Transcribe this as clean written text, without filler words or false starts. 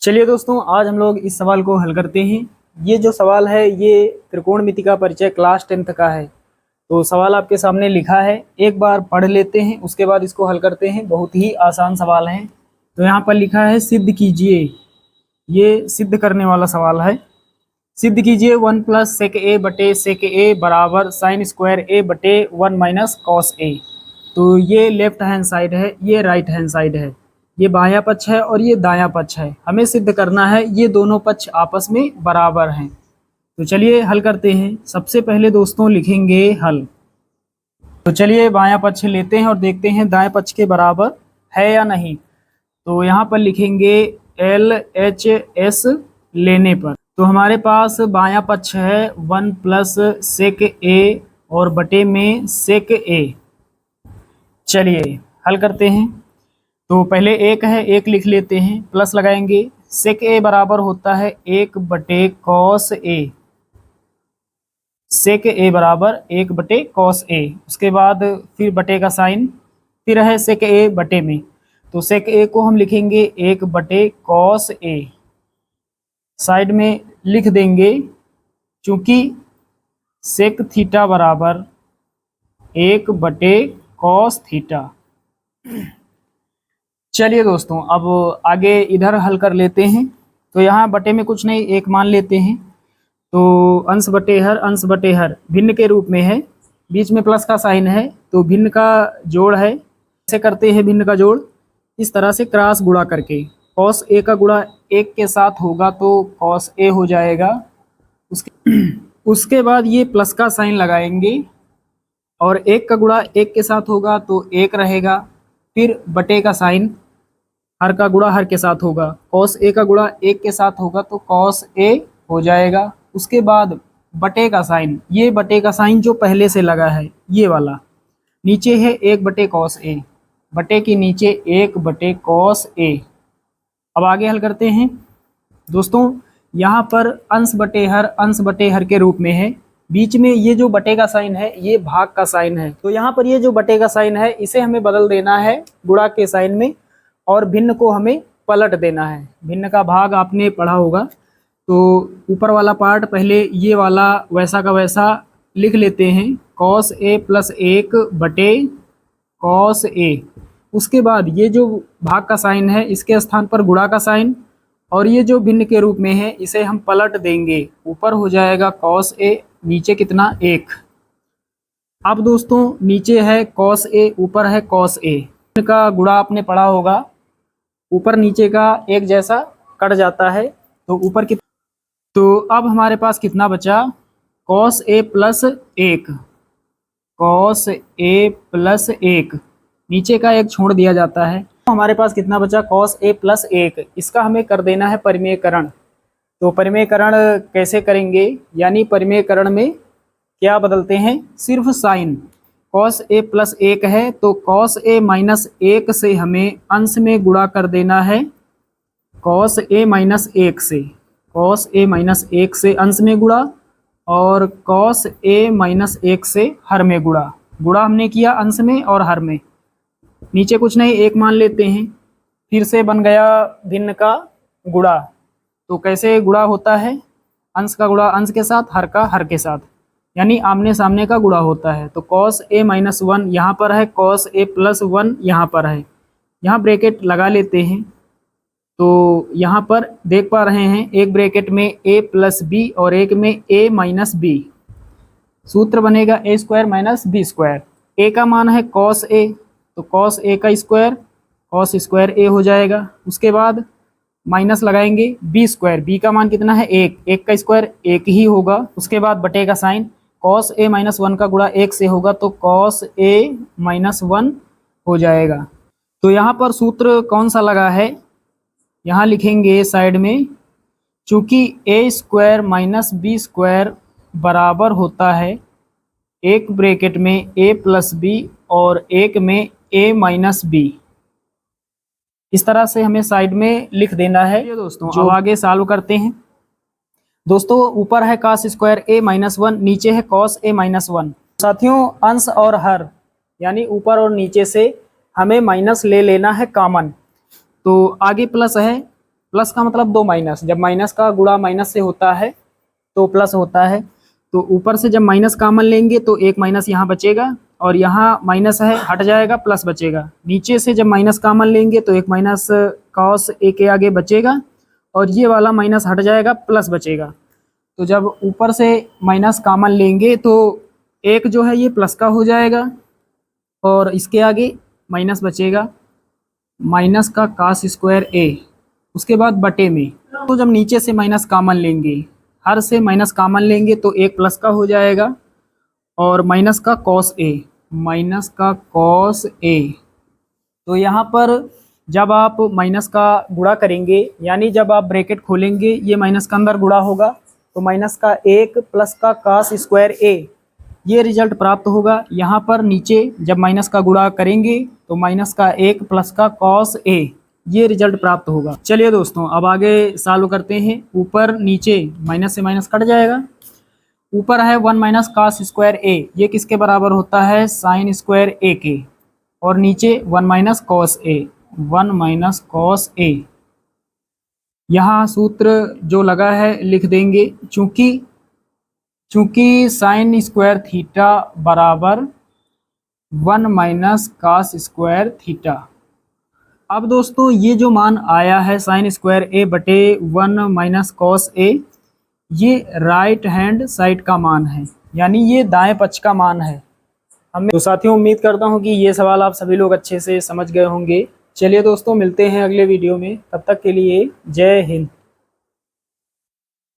चलिए दोस्तों, आज हम लोग इस सवाल को हल करते हैं। ये जो सवाल है ये त्रिकोणमिति का परिचय क्लास 10th का है। तो सवाल आपके सामने लिखा है, एक बार पढ़ लेते हैं, उसके बाद इसको हल करते हैं। बहुत ही आसान सवाल है। तो यहाँ पर लिखा है सिद्ध कीजिए। ये सिद्ध करने वाला सवाल है। सिद्ध कीजिए 1 प्लस सेक ए बटे सेक ए बराबर साइन स्क्वायर ए बटे 1 माइनस कॉस ए। तो ये लेफ्ट हैंड साइड है, ये राइट हैंड साइड है। ये बायां पक्ष है और ये दायां पक्ष है। हमें सिद्ध करना है ये दोनों पक्ष आपस में बराबर हैं। तो चलिए हल करते हैं। सबसे पहले दोस्तों लिखेंगे हल। तो चलिए बायां पक्ष लेते हैं और देखते हैं दाएं पक्ष के बराबर है या नहीं। तो यहाँ पर लिखेंगे LHS लेने पर। तो हमारे पास बायां पक्ष है 1 प्लस सेक ए और बटे में सेक ए। चलिए हल करते हैं। तो पहले एक है, एक लिख लेते हैं, प्लस लगाएंगे। सेक ए बराबर होता है 1 बटे कॉस ए। सेक ए बराबर 1 बटे कॉस ए। उसके बाद फिर बटे का साइन, फिर है सेक ए बटे में। तो सेक ए को हम लिखेंगे 1 बटे कॉस ए, साइड में लिख देंगे, चूंकि सेक थीटा बराबर 1 बटे कॉस थीटा। चलिए दोस्तों, अब आगे इधर हल कर लेते हैं। तो यहाँ बटे में कुछ नहीं, एक मान लेते हैं। तो अंश बटे हर भिन्न के रूप में है, बीच में प्लस का साइन है, तो भिन्न का जोड़ है। कैसे करते हैं भिन्न का जोड़? इस तरह से क्रॉस गुणा करके। कॉस ए का गुणा 1 के साथ होगा तो कॉस ए हो जाएगा। उसके बाद ये प्लस का साइन लगाएंगे और 1 का गुणा 1 के साथ होगा तो 1 रहेगा। फिर बटे का साइन, हर का गुणा हर के साथ होगा। कॉस ए का गुणा 1 के साथ होगा तो कॉस ए हो जाएगा। उसके बाद बटे का साइन, ये बटे का साइन जो पहले से लगा है ये वाला, नीचे है 1 बटे कॉस ए, बटे के नीचे 1 बटे कॉस ए। अब आगे हल करते हैं दोस्तों। यहाँ पर अंश बटे हर के रूप में है। बीच में ये जो बटे का साइन है ये भाग का साइन है। तो यहाँ पर ये जो बटे का साइन है इसे हमें बदल देना है गुणा के साइन में, और भिन्न को हमें पलट देना है। भिन्न का भाग आपने पढ़ा होगा। तो ऊपर वाला पार्ट पहले ये वाला वैसा का वैसा लिख लेते हैं, कॉस ए प्लस 1 बटे कॉस ए। उसके बाद ये जो भाग का साइन है इसके स्थान पर गुणा का साइन, और ये जो भिन्न के रूप में है इसे हम पलट देंगे। ऊपर हो जाएगा कॉस ए, नीचे कितना 1। अब दोस्तों नीचे है कॉस ए, ऊपर है कॉस ए। इनका गुणा आपने पढ़ा होगा, ऊपर नीचे का एक जैसा कट जाता है। तो ऊपर की, तो अब हमारे पास कितना बचा? Cos A plus 1, cos A plus 1, नीचे का एक छोड़ दिया जाता है। तो हमारे पास कितना बचा? Cos A plus 1। इसका हमें कर देना है परिमेयकरण। तो परिमेयकरण कैसे करेंगे? यानी परिमेयकरण में क्या बदलते हैं? सिर्फ साइन। कॉस ए प्लस 1 है तो कॉस ए माइनस 1 से हमें अंश में गुणा कर देना है कॉस ए माइनस 1 से। कॉस ए माइनस 1 से अंश में गुणा, और कॉस ए माइनस 1 से हर में गुणा। गुणा हमने किया अंश में और हर में। नीचे कुछ नहीं, एक मान लेते हैं। फिर से बन गया भिन्न का गुणा। तो कैसे गुणा होता है? अंश का गुणा अंश के साथ, हर का हर के साथ, यानी आमने सामने का गुणा होता है। तो कॉस ए माइनस 1 यहाँ पर है, कॉस ए प्लस 1 यहाँ पर है। यहाँ ब्रैकेट लगा लेते हैं। तो यहाँ पर देख पा रहे हैं एक ब्रैकेट में a प्लस बी और एक में a माइनस बी। सूत्र बनेगा a square minus b square. a का मान है कॉस a, तो कॉस a का स्क्वायर कॉस स्क्वायर a हो जाएगा। उसके बाद माइनस लगाएंगे b स्क्वायर, b का मान कितना है 1, 1 का स्क्वायर 1 ही होगा। उसके बाद बटे का साइन, कॉस a माइनस 1 का गुणा 1 से होगा तो कॉस a माइनस 1 हो जाएगा। तो यहाँ पर सूत्र कौन सा लगा है? यहाँ लिखेंगे साइड में, चूंकि a square minus b square बराबर होता है एक ब्रैकेट में a प्लस बी और एक में a माइनस बी। इस तरह से हमें साइड में लिख देना है। ये दोस्तों जो आगे सॉल्व करते हैं। दोस्तों ऊपर है cos स्क्वायर a माइनस 1, नीचे है cos a माइनस 1। साथियों अंश और हर यानी ऊपर और नीचे से हमें माइनस ले लेना है कॉमन। तो आगे प्लस है, प्लस का मतलब दो माइनस, जब माइनस का गुणा माइनस से होता है तो प्लस होता है। तो ऊपर से जब माइनस कॉमन लेंगे तो एक माइनस यहाँ बचेगा और यहाँ माइनस है हट जाएगा, प्लस बचेगा। नीचे से जब माइनस कॉमन लेंगे तो एक माइनस कॉस ए के आगे बचेगा और ये वाला माइनस हट जाएगा, प्लस बचेगा। तो जब ऊपर से माइनस कॉमन लेंगे तो एक जो है ये प्लस का हो जाएगा और इसके आगे माइनस बचेगा, माइनस का कास स्क्वायर ए। उसके बाद बटे में, तो जब नीचे से माइनस कॉमन लेंगे, हर से माइनस कॉमन लेंगे तो एक प्लस का हो जाएगा और माइनस का कॉस ए, माइनस का कॉस ए। तो यहाँ पर जब आप माइनस का गुणा करेंगे, यानी जब आप ब्रैकेट खोलेंगे ये माइनस का अंदर गुणा होगा तो माइनस का एक प्लस का कास स्क्वायर ए, ये रिजल्ट प्राप्त होगा। यहाँ पर नीचे जब माइनस का गुणा करेंगे तो माइनस का एक प्लस का कॉस ए, ये रिजल्ट प्राप्त होगा। चलिए दोस्तों अब आगे सॉल्व करते हैं। ऊपर नीचे माइनस से माइनस कट जाएगा। ऊपर है 1 माइनस कास स्क्वायर ए, ये किसके बराबर होता है, साइन स्क्वायर ए के। और नीचे 1 minus cos A, 1 minus cos A. यहाँ सूत्र जो लगा है लिख देंगे, चूंकि साइन स्क्वायर थीटा बराबर 1 माइनस कास स्क्वायर थीटा। अब दोस्तों ये जो मान आया है साइन स्क्वायर ए बटे 1 माइनस कॉस ए, ये राइट हैंड साइड का मान है, यानी ये दाएं पक्ष का मान है। तो साथियों उम्मीद करता हूँ कि ये सवाल आप सभी लोग अच्छे से समझ गए होंगे। चलिए दोस्तों मिलते हैं अगले वीडियो में, तब तक के लिए जय हिंद।